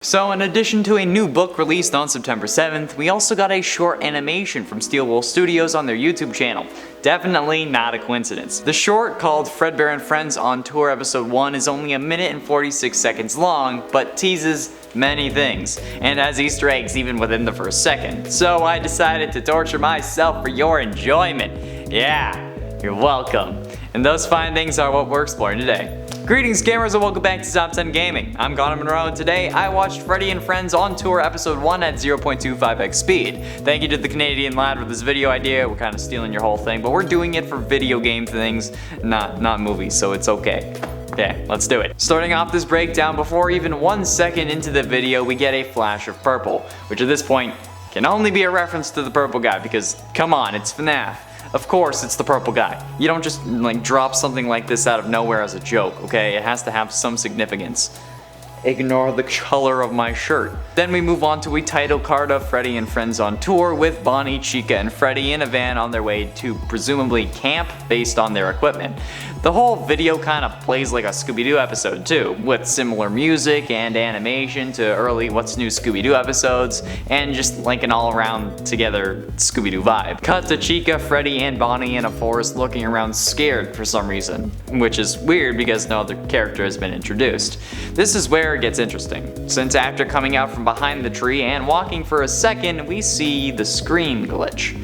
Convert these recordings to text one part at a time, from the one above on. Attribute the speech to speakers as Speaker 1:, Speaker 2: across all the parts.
Speaker 1: So in addition to a new book released on September 7th, we also got a short animation from Steel Wool Studios on their YouTube channel. Definitely not a coincidence. The short, called Freddy Friends on Tour Episode 1, is only 1 minute and 46 seconds long, but teases many things, and has Easter eggs even within the first second. So I decided to torture myself for your enjoyment. Yeah, you're welcome. And those findings are what we're exploring today. Greetings gamers and welcome back to Top 10 Gaming. I'm Connor Monroe and today I watched Freddy and Friends on Tour Episode 1 at 0.25x speed. Thank you to the Canadian lad with this video idea. We're kind of stealing your whole thing, but we're doing it for video game things, not movies, so it's okay. Okay, let's do it. Starting off this breakdown, before even 1 second into the video, we get a flash of purple, which at this point can only be a reference to the purple guy because, come on, it's FNAF. Of course, it's the purple guy. You don't just drop something like this out of nowhere as a joke, okay? It has to have some significance. Ignore the color of my shirt. Then we move on to a title card of Freddy and Friends on Tour with Bonnie, Chica, and Freddy in a van on their way to presumably camp based on their equipment. The whole video kind of plays like a Scooby-Doo episode too, with similar music and animation to early What's New Scooby-Doo episodes, and just like an all-around together Scooby-Doo vibe. Cut to Chica, Freddy, and Bonnie in a forest looking around scared for some reason, which is weird because no other character has been introduced. This is where it gets interesting, since after coming out from behind the tree and walking for a second, we see the screen glitch.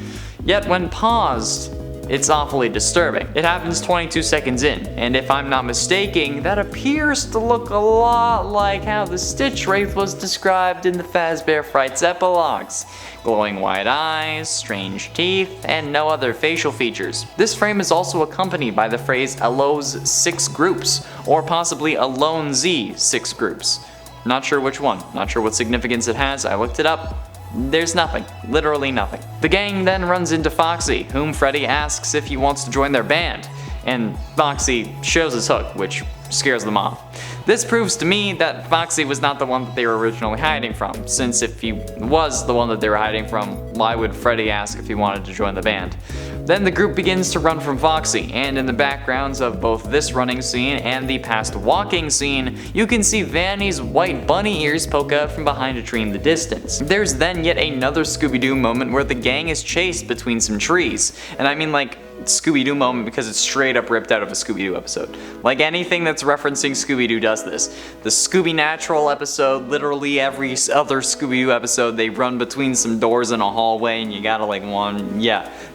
Speaker 1: Yet when paused, it's awfully disturbing. It happens 22 seconds in, and if I'm not mistaken, that appears to look a lot like how the Stitch Wraith was described in the Fazbear Frights epilogues. Glowing white eyes, strange teeth, and no other facial features. This frame is also accompanied by the phrase Allo's 6 groups, or possibly Alone Z 6 groups. Not sure which one, not sure what significance it has, I looked it up. There's nothing. Literally nothing. The gang then runs into Foxy, whom Freddy asks if he wants to join their band, and Foxy shows his hook, which scares them off. This proves to me that Foxy was not the one that they were originally hiding from, since if he was the one that they were hiding from, why would Freddy ask if he wanted to join the band? Then the group begins to run from Foxy, and in the backgrounds of both this running scene and the past walking scene, you can see Vanny's white bunny ears poke out from behind a tree in the distance. There's then yet another Scooby-Doo moment where the gang is chased between some trees, and I mean like Scooby-Doo moment because it's straight up ripped out of a Scooby-Doo episode. Like anything that's referencing Scooby-Doo does this. The Scooby Natural episode, literally every other Scooby-Doo episode, they run between some doors in a hallway and you gotta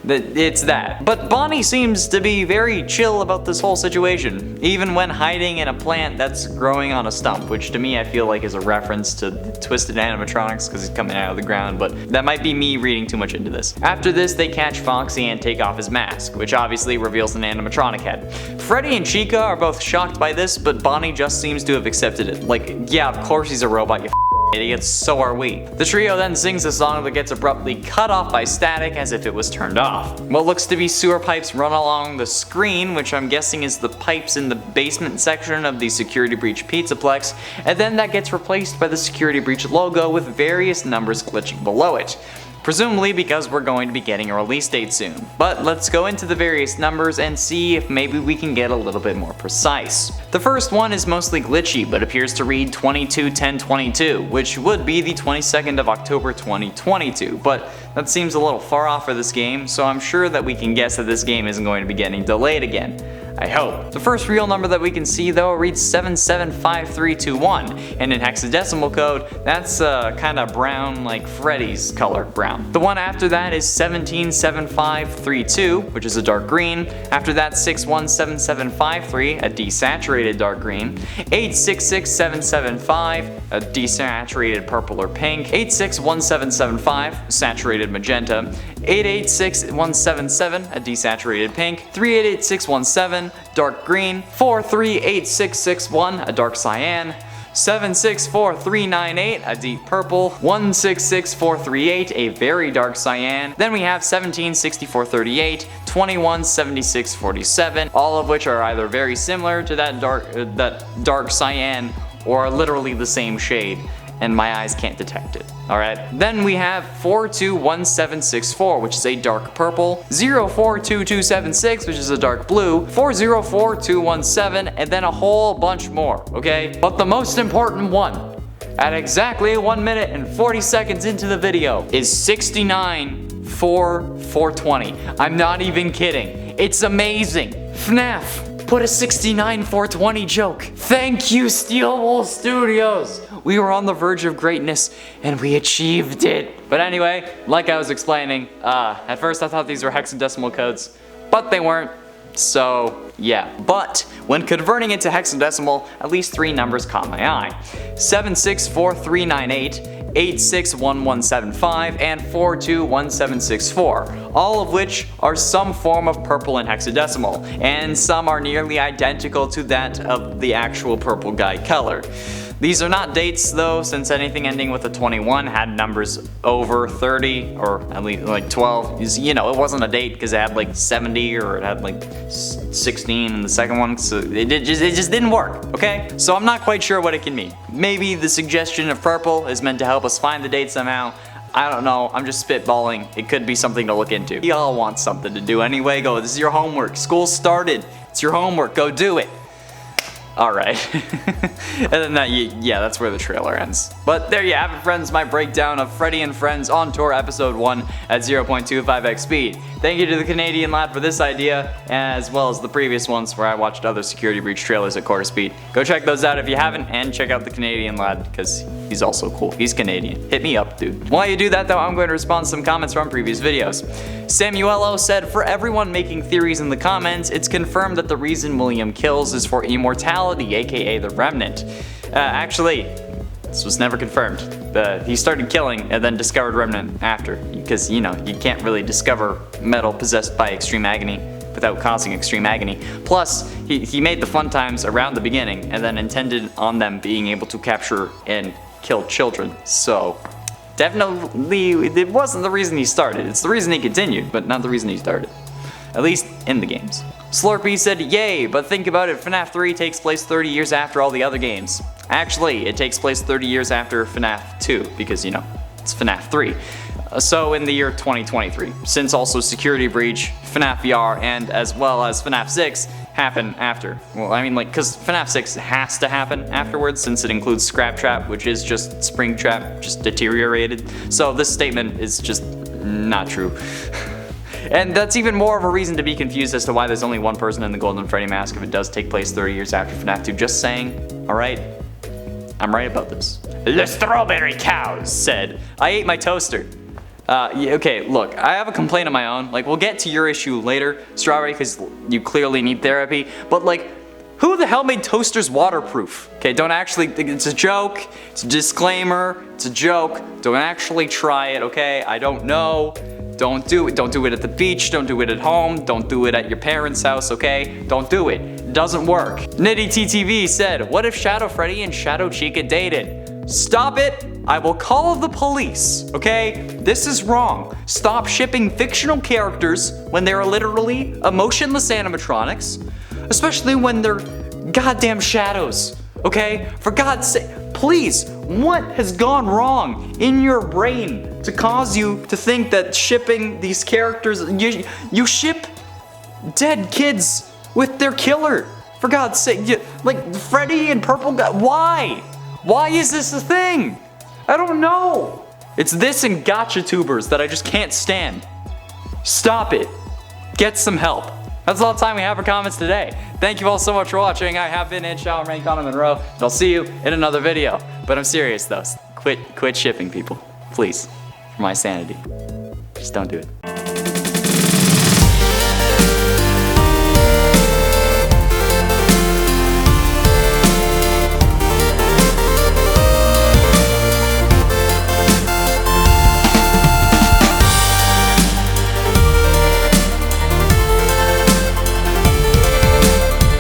Speaker 1: it's that. But Bonnie seems to be very chill about this whole situation, even when hiding in a plant that's growing on a stump, which to me I feel like is a reference to Twisted Animatronics because he's coming out of the ground, but that might be me reading too much into this. After this, they catch Foxy and take off his mask, which obviously reveals an animatronic head. Freddy and Chica are both shocked by this, but Bonnie just seems to have accepted it. Like, yeah, of course he's a robot, you idiots, so are we. The trio then sings a song that gets abruptly cut off by static as if it was turned off. What looks to be sewer pipes run along the screen, which I'm guessing is the pipes in the basement section of the Security Breach Pizzaplex, and then that gets replaced by the Security Breach logo with various numbers glitching below it. Presumably because we're going to be getting a release date soon. But let's go into the various numbers and see if maybe we can get a little bit more precise. The first one is mostly glitchy, but appears to read 22-10-22, which would be the 22nd of October 2022, but that seems a little far off for this game, so I'm sure that we can guess that this game isn't going to be getting delayed again. I hope. The first real number that we can see though reads 775321, and in hexadecimal code, that's kinda brown like Freddy's color brown. The one after that is 177532, which is a dark green. After that 617753, a desaturated dark green. 866775, a desaturated purple or pink. 861775, saturated magenta. 886177, a desaturated pink. 388617, dark green. 438661, a dark cyan. 764398, a deep purple. 166438, a very dark cyan. Then we have 176438, 217647, all of which are either very similar to that dark cyan or are literally the same shade, and my eyes can't detect it. Alright, then we have 421764, which is a dark purple, 042276, which is a dark blue, 404217, and then a whole bunch more, okay? But the most important one at exactly 1 minute and 40 seconds into the video is 69 for 420. I'm not even kidding. It's amazing. FNAF, put a 69 420 joke. Thank you, Steel Wool Studios. We were on the verge of greatness and we achieved it. But anyway, like I was explaining, at first I thought these were hexadecimal codes, but they weren't. So yeah, but when converting it to hexadecimal, at least 3 numbers caught my eye. 764398, 861175, and 421764, all of which are some form of purple in hexadecimal, and some are nearly identical to that of the actual purple guide color. These are not dates though, since anything ending with a 21 had numbers over 30, or at least like 12. You know, it wasn't a date because it had like 70 or it had like 16 in the second one, so it just didn't work, okay? So I'm not quite sure what it can mean. Maybe the suggestion of purple is meant to help us find the date somehow. I don't know, I'm just spitballing. It could be something to look into. Y'all want something to do anyway, go, this is your homework. School started, it's your homework, go do it. Alright, and then that's where the trailer ends. But there you have it, friends, my breakdown of Freddy and Friends on Tour Episode 1 at 0.25x speed. Thank you to the Canadian lad for this idea, as well as the previous ones where I watched other Security Breach trailers at quarter speed. Go check those out if you haven't, and check out the Canadian lad, because he's also cool. He's Canadian. Hit me up, dude. While you do that though, I'm going to respond to some comments from previous videos. Samuelo said, for everyone making theories in the comments, it's confirmed that the reason William kills is for immortality, aka the Remnant. Actually, this was never confirmed. He started killing and then discovered Remnant after, because, you know, you can't really discover metal possessed by extreme agony without causing extreme agony. Plus, he made the fun times around the beginning and then intended on them being able to capture and kill children, so definitely it wasn't the reason he started. It's the reason he continued, but not the reason he started. At least in the games. Slurpee said, yay, but think about it, FNAF 3 takes place 30 years after all the other games. Actually, it takes place 30 years after FNAF 2, because, you know, it's FNAF 3. So in the year 2023, since also Security Breach, FNAF VR, and as well as FNAF 6 happen after. Well, I mean, like, because FNAF 6 has to happen afterwards since it includes Scrap Trap, which is just Springtrap, just deteriorated. So this statement is just not true. And that's even more of a reason to be confused as to why there's only one person in the Golden Freddy mask if it does take place 30 years after FNAF 2. Just saying, alright? I'm right about this. The Strawberry Cows said, I ate my toaster. Yeah, okay, look, I have a complaint of my own. Like, we'll get to your issue later, Strawberry, because you clearly need therapy. But, like, who the hell made toasters waterproof? Okay, don't actually, it's a joke, it's a disclaimer, it's a joke. Don't actually try it, okay? I don't know. Don't do it. Don't do it at the beach, don't do it at home, don't do it at your parents' house, okay? Don't do it. It doesn't work. Nitty TTV said, what if Shadow Freddy and Shadow Chica dated? Stop it! I will call the police, okay? This is wrong. Stop shipping fictional characters when they are literally emotionless animatronics, especially when they're goddamn shadows, okay? For God's sake, please, what has gone wrong in your brain to cause you to think that shipping these characters, you ship dead kids with their killer? For God's sake, like Freddy and Purple Guy, why? Why is this a thing? I don't know. It's this and gotcha tubers that I just can't stand. Stop it. Get some help. That's all the time we have for comments today. Thank you all so much for watching. I have been Ed Shalaman, Connor Monroe, and I'll see you in another video. But I'm serious though. Quit shipping people. Please. For my sanity. Just don't do it.